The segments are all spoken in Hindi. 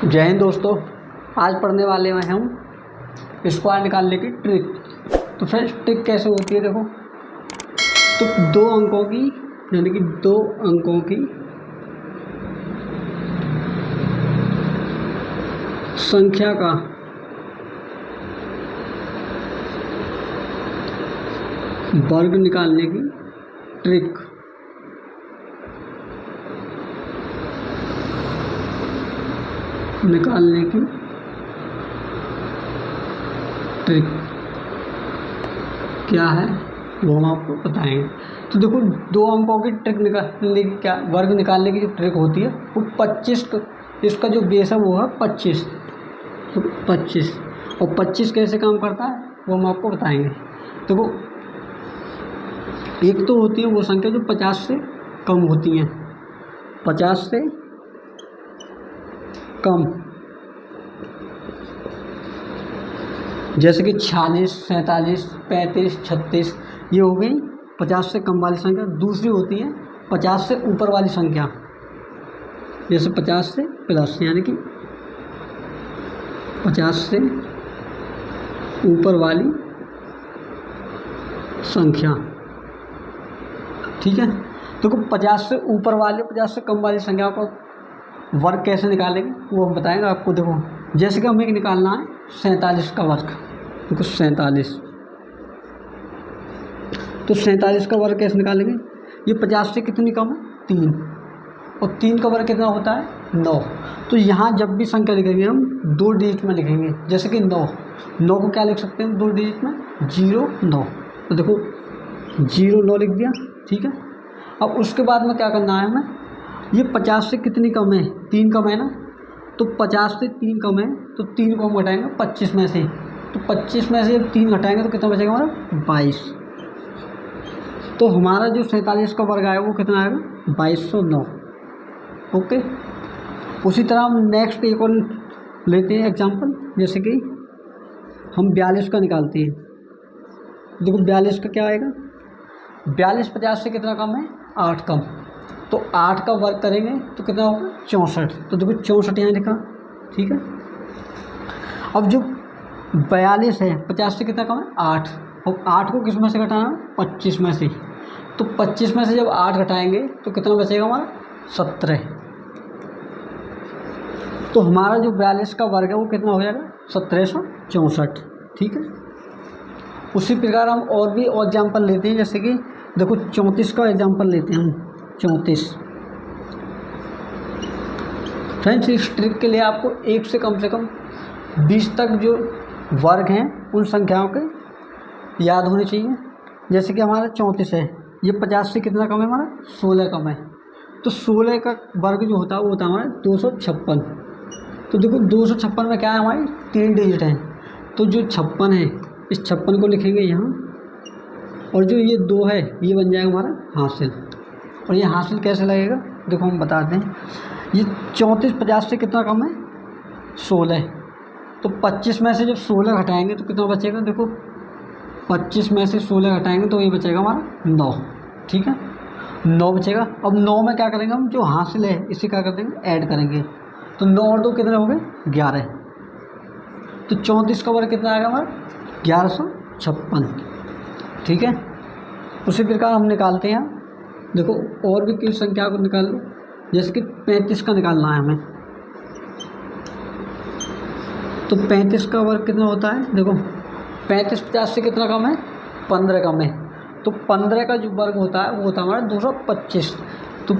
जय हिंद दोस्तों। आज पढ़ने वाले हैं हम स्क्वायर निकालने की ट्रिक। तो फ्रेंड्स ट्रिक कैसे होती है देखो। तो दो अंकों की यानी कि दो अंकों की संख्या का वर्ग निकालने की ट्रिक। क्या है वो हम आपको बताएंगे। तो देखो दो अंकों की ट्रिक निकालने की क्या वर्ग निकालने की जो ट्रिक होती है वो 25 इसका जो बेस है वो है 25। तो 25 और 25 कैसे काम करता है वो हम आपको बताएंगे। देखो एक तो होती है वो संख्या जो 50 से कम होती हैं, 50 से कम, जैसे कि 46, 47, 35, 36 ये हो गई 50 से कम वाली संख्या। दूसरी होती है 50 से ऊपर वाली संख्या, जैसे 50 से प्लस यानी कि 50 से ऊपर वाली संख्या। ठीक है, देखो 50 से ऊपर वाले 50 से कम वाली संख्या को वर्ग कैसे निकालेंगे वो हम बताएंगे आपको। देखो जैसे कि हमें निकालना है 47 का वर्ग। देखो 47, तो 47 का वर्ग कैसे निकालेंगे। ये 50 से कितनी कम है 3, और 3 का वर्ग कितना होता है 9। तो यहाँ जब भी संख्या लिखेंगे हम 2 डिजिट में लिखेंगे, जैसे कि 9 को क्या लिख सकते हैं 2 डिजिट में 0 9। तो देखो 0 9 लिख दिया। ठीक है, अब उसके बाद में क्या करना है हमें, ये 50 से कितनी कम है 3 कम है ना, तो 50 से 3 कम है तो 3 को हम घटाएंगे 25 में से। तो 25 में से जब 3 घटाएंगे तो कितना बचेगा हमारा 22। तो हमारा जो 47 का वर्ग आएगा वो कितना आएगा 2209। ओके, उसी तरह हम नेक्स्ट एक और लेते हैं एग्जांपल, जैसे कि हम 42 का निकालते हैं। देखो 42 का क्या आएगा, 42 50 से कितना कम है 8 कम, तो 8 का वर्ग करेंगे तो कितना होगा 64। तो देखो 64 यहाँ लिखा। ठीक है, अब जो 42 है 50 से कितना कम है 8, और 8 को किस में से घटाना 25 में से। तो 25 में से जब 8 घटाएंगे तो कितना बचेगा हमारा 17। तो हमारा जो 42 का वर्ग है वो कितना हो जाएगा 1764। ठीक है, उसी प्रकार हम और भी एग्जाम्पल लेते हैं, जैसे कि देखो 34 का एग्जाम्पल लेते हैं हम। 34 फ्रेंड्स इस ट्रिक के लिए आपको एक से कम 20 तक जो वर्ग हैं उन संख्याओं के याद होने चाहिए। जैसे कि हमारा 34 है, ये 50 से कितना कम है हमारा 16 कम है, तो 16 का वर्ग जो होता है वो होता है हमारा 256। तो देखो 256 में क्या है हमारी 3 डिजिट हैं, तो जो 56 है इस 56 को लिखेंगे यहाँ, और जो ये 2 है ये बन जाएगा हमारा हासिल। और ये हासिल कैसे लगेगा देखो हम बताते हैं। ये 34 50 से कितना कम है 16, तो 25 में से जब 16 घटाएंगे तो कितना बचेगा, देखो 25 में से 16 घटाएंगे तो ये बचेगा हमारा 9। ठीक है, 9 बचेगा। अब 9 में क्या करेंगे हम, जो हासिल है इसे क्या कर देंगे ऐड करेंगे, तो 9 और 2 कितने हो गए 11। तो 34 का वर्ग कितना आएगा हमारा 1156। ठीक है, उसी प्रकार हम निकालते हैं। देखो और भी किस संख्या को निकाल लो, जैसे कि 35 का निकालना है हमें। तो 35 का वर्ग कितना होता है, देखो 35 50 से कितना कम है 15 कम है, तो 15 का जो वर्ग होता है वो होता है हमारा 225। तो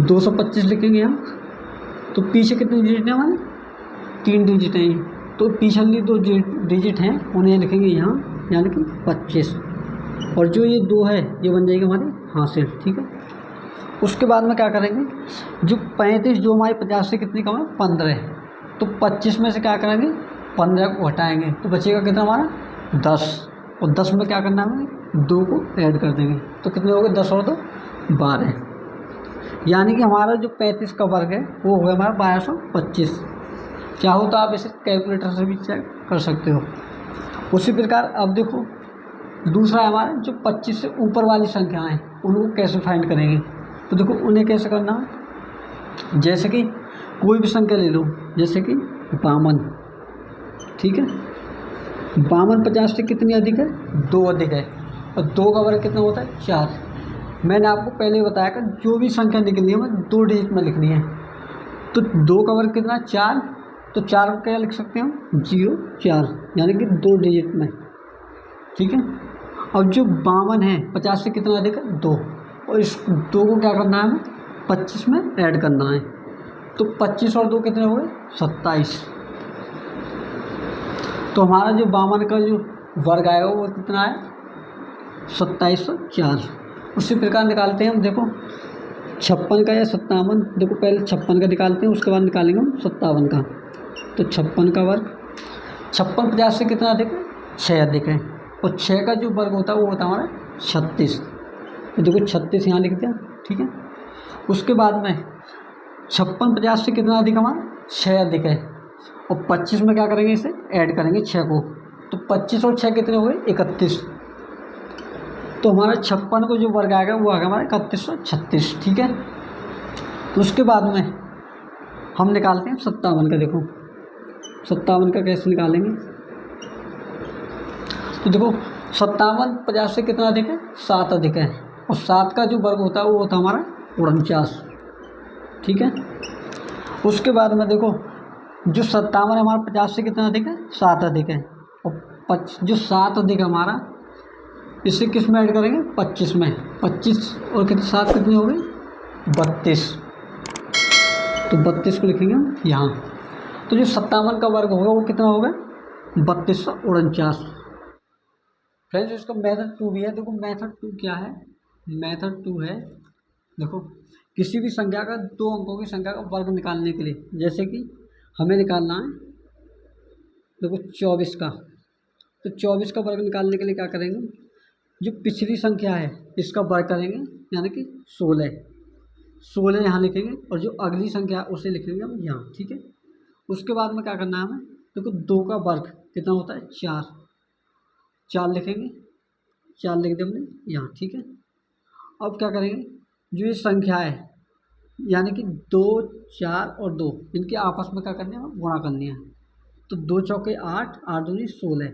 225 लिखेंगे हम, तो पीछे कितने डिजिट हैं हमारे 3 डिजिट हैं, तो पिछली 2 डिजिट हैं उन्हें लिखेंगे यहाँ यानी कि 25, और जो ये 2 है ये बन जाएगी हमारी हासिल। ठीक है, उसके बाद में क्या करेंगे, जो 35 जो हमारी 50 से कितनी कम है 15, तो 25 में से क्या करेंगे 15 को हटाएंगे तो बचेगा कितना हमारा 10, और 10 में क्या करना है हमें 2 को ऐड कर देंगे तो कितने हो गए 10 और 2 12, यानी कि हमारा जो 35 का वर्ग है वो हो गया हमारा 1225। चाहो तो आप इसे कैलकुलेटर से भी चेक कर सकते हो। उसी प्रकार अब देखो दूसरा है हमारा जो 25 से ऊपर वाली संख्याएं हैं उनको कैसे फाइंड करेंगे। तो देखो उन्हें कैसे करना है, जैसे कि कोई भी संख्या ले लो, जैसे कि 52, ठीक है। 52 50 से कितनी अधिक है? 2 अधिक है। और 2 का वर्ग कितना होता है? 4। मैंने आपको पहले ही बताया कि जो भी संख्या निकलनी है हमें 2 डिजिट में लिखनी है। तो 2 का वर्ग कितना? 4। तो 4 को क्या लिख सकते हैं हम? 0 4, यानी कि 2 डिजिट में, ठीक है। अब जो 52 है 50 से कितना अधिक है? 2। और इस 2 को क्या करना है हमें? 25 में ऐड करना है। तो 25 और 2 कितने हो गए? 27। तो हमारा जो 52 का जो वर्ग आएगा वो कितना है? 2704। उसी प्रकार निकालते हैं हम, देखो 56 का या 57, देखो पहले 56 का निकालते हैं, उसके बाद निकालेंगे हम 57 का। तो 56 का वर्ग, 56 50 से कितना अधिक है? 6 अधिक है। और 6 का जो वर्ग होता है वो होता है हमारा 36। तो देखो 36 यहाँ लिख दिया, ठीक है। उसके बाद में 56 50 से कितना अधिक हमारा? 6 अधिक है। और 25 में क्या करेंगे? इसे ऐड करेंगे 6 को। तो 25 और 6 कितने हुए? 31। तो हमारा 56 को जो वर्ग आएगा वो आएगा हमारा 3136, ठीक है। तो उसके बाद में हम निकालते हैं 57 का। देखो 57 का कैसे निकालेंगे? तो देखो 57 50 से कितना अधिक है? 7 अधिक है। और 7 का जो वर्ग होता है वो होता है हमारा 49, ठीक है। उसके बाद में देखो जो 57 हमारा 50 से कितना अधिक है? 7 अधिक है। और जो 7 अधिक है हमारा, इसे किस में ऐड करेंगे? 25 में। 25 और कितने 7 कितने हो गए? 32। तो 32 को लिखेंगे हम यहाँ। तो जो 57 का वर्ग होगा वो कितना होगा? 3249। फ्रेंड्स इसका मेथड 2 भी है। देखो मेथड 2 क्या है? मेथड 2 है, देखो किसी भी संख्या का 2 अंकों की संख्या का वर्ग निकालने के लिए, जैसे कि हमें निकालना है देखो 24 का। तो 24 का वर्ग निकालने के लिए क्या करेंगे? जो पिछली संख्या है इसका वर्ग करेंगे, यानी कि 16 यहाँ लिखेंगे। और जो अगली संख्या है उसे लिखेंगे हम यहाँ, ठीक है। उसके बाद में क्या करना है हमें? देखो 2 का वर्ग कितना होता है? 4। 4 लिखेंगे, 4 लिख दिया हमने यहाँ, ठीक है। अब क्या करेंगे? जो ये संख्या है, यानी कि 2 4 और 2, इनके आपस में क्या करनी है? गुणा करनी है। तो 2 चौके 8, 8 दूनी 16।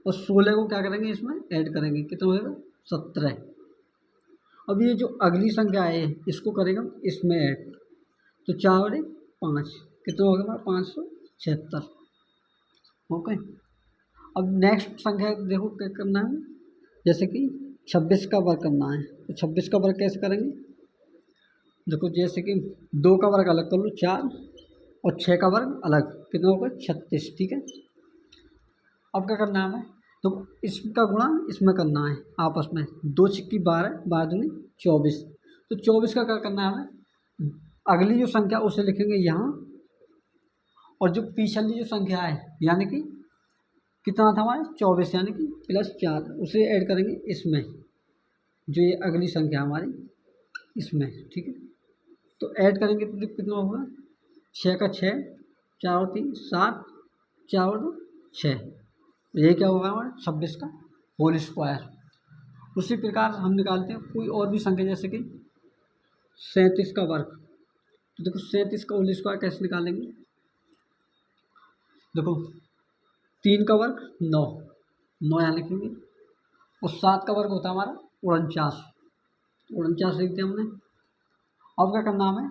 और 16 को क्या करेंगे? इसमें ऐड करेंगे, कितना होगा? 17। अब ये जो अगली संख्या है इसको करेंगे हम इसमें ऐड। तो 4 और 5, कितना हो गया हमारा? 576, ओके। अब नेक्स्ट संख्या देखो क्या करना है, जैसे कि 26 का वर्ग करना है। तो 26 का वर्ग कैसे करेंगे? देखो जैसे कि 2 का वर्ग अलग कर लो 4, और 6 का वर्ग अलग, कितना होगा? 36, ठीक है। अब क्या करना है हमें? तो इसका गुणा इसमें करना है आपस में। 2 छिक्की 12, 12 दूनी 24। तो 24 का क्या करना है हमें? अगली जो संख्या उसे लिखेंगे यहाँ, और जो पिछली जो संख्या है, यानी कि कितना था हमारे? 24, यानी कि +4, उसे ऐड करेंगे इसमें, जो ये अगली संख्या हमारी इसमें, ठीक है। तो ऐड करेंगे तो कितना होगा? 6 का 6, 4 और 3 7, 4 और 2 6। ये क्या होगा हमारा? 26 का होल स्क्वायर। उसी प्रकार हम निकालते हैं कोई और भी संख्या, जैसे कि 37 का वर्ग। तो देखो 37 का होल स्क्वायर कैसे निकालेंगे? देखो 3 का वर्ग 9, 9 यहाँ लिखेंगे। और 7 का वर्ग होता है हमारा 49, 49 लिख दिया हमने। अब क्या करना हमें?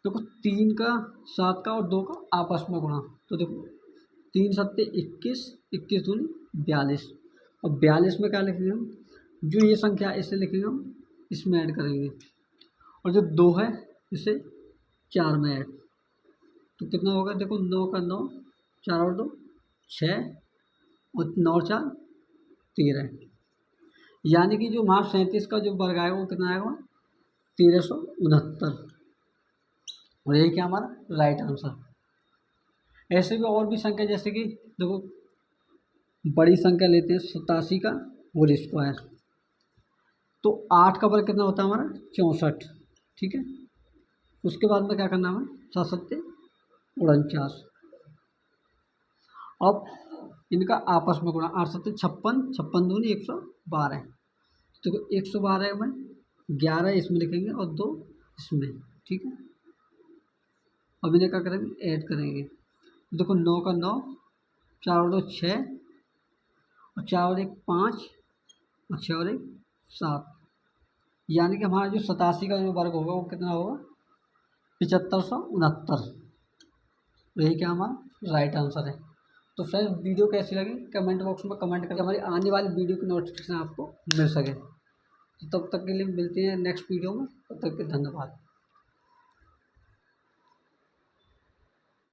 देखो 3 का 7 का और 2 का आपस में गुणा। तो देखो 3 सत्ते 21, 21 दूनी 42। और 42 में क्या लिखेंगे हम? जो ये संख्या है इसे लिखेंगे हम इसमें ऐड करेंगे। और जो 2 है इसे 4 में ऐड। तो कितना होगा? देखो 9 का 9, 4 और 2 6, और 9 और 4 13। यानी कि जो हमारा 37 का जो वर्ग आएगा वो कितना आएगा? 1369। और यही क्या हमारा राइट आंसर। ऐसे भी और भी संख्या, जैसे कि देखो बड़ी संख्या लेते हैं 87 का होल स्क्वायर। तो 8 का वर्ग कितना होता है हमारा? 64, ठीक है। उसके बाद में क्या करना है हमें? 7 सत्ते 49। अब इनका आपस में गुणा, 8 सत्ते 56, 56 दूनी 112। तो 112 में 11 इसमें लिखेंगे और 2 इसमें, ठीक है। अब इन्हें क्या करेंगे, ऐड करेंगे। देखो 9 का 9, 4 और 2 6, और 4 और 1 5, और 6 और 1 7, यानी कि हमारा जो 87 का जो वर्ग होगा वो कितना होगा, 7569। यही क्या हमारा राइट आंसर है। तो फ्रेंड्स वीडियो कैसी लगी कमेंट बॉक्स में कमेंट करके हमारी आने वाली वीडियो की नोटिफिकेशन आपको मिल सके। तो तब तक के लिए मिलते हैं नेक्स्ट वीडियो में, तब तक के धन्यवाद।